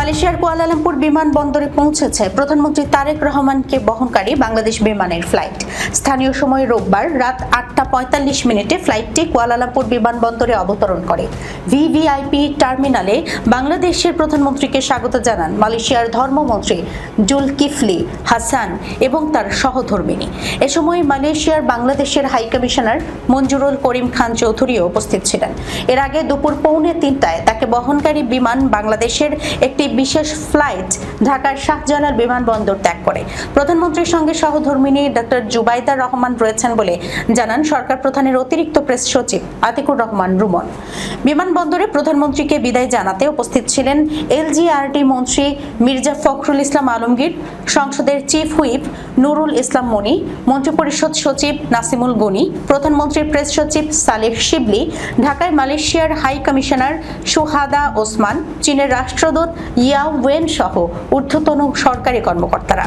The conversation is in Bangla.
মালয়েশিয়ার কুয়ালালামপুর বিমানবন্দরে পৌঁছেছে প্রধানমন্ত্রী তারেক রহমানকে বহনকারী বাংলাদেশ বিমানের ফ্লাইট। স্থানীয় সময় রোববার রাত 8:45 ফ্লাইটটি কুয়ালালামপুর বিমানবন্দরে অবতরণ করে। ভিভিআইপি টার্মিনালে বাংলাদেশের প্রধানমন্ত্রীকে স্বাগত জানান মালয়েশিয়ার ধর্মমন্ত্রী জুলকিফলি হাসান এবং তার সহধর্মিণী। এ সময় মালয়েশিয়ার বাংলাদেশের হাইকমিশনার মঞ্জুরুল করিম খান চৌধুরীও উপস্থিত ছিলেন। এর আগে দুপুর 2:45টায় তাকে বহনকারী বিমান বাংলাদেশের একটি বিশেষ ফ্লাইট ঢাকার শাহজালাল বিমানবন্দর ত্যাগ করে। প্রধানমন্ত্রীর সঙ্গে সহধর্মিণী ডক্টর জুবাইদা রহমান রয়েছেন বলে জানান সরকার প্রধানের অতিরিক্ত প্রেস সচিব আতিকুর রহমান রুমন। বিমানবন্দরে প্রধানমন্ত্রীকে বিদায় জানাতে উপস্থিত ছিলেন এলজিআরডি মন্ত্রী মির্জা ফখরুল ইসলাম আলমগীর, সংসদের চিফ হুইপ নুরুল ইসলাম মনি, মন্ত্রিপরিষদ সচিব নাসিমুল গনি, প্রধানমন্ত্রীর প্রেস সচিব সালেহ শিবলি, ঢাকায় মালয়েশিয়ার হাই কমিশনার সুহাদা ওসমান, চীনের রাষ্ট্রদূত ইয়াও ওয়েন সহ ঊর্ধ্বতন সরকারি কর্মকর্তারা।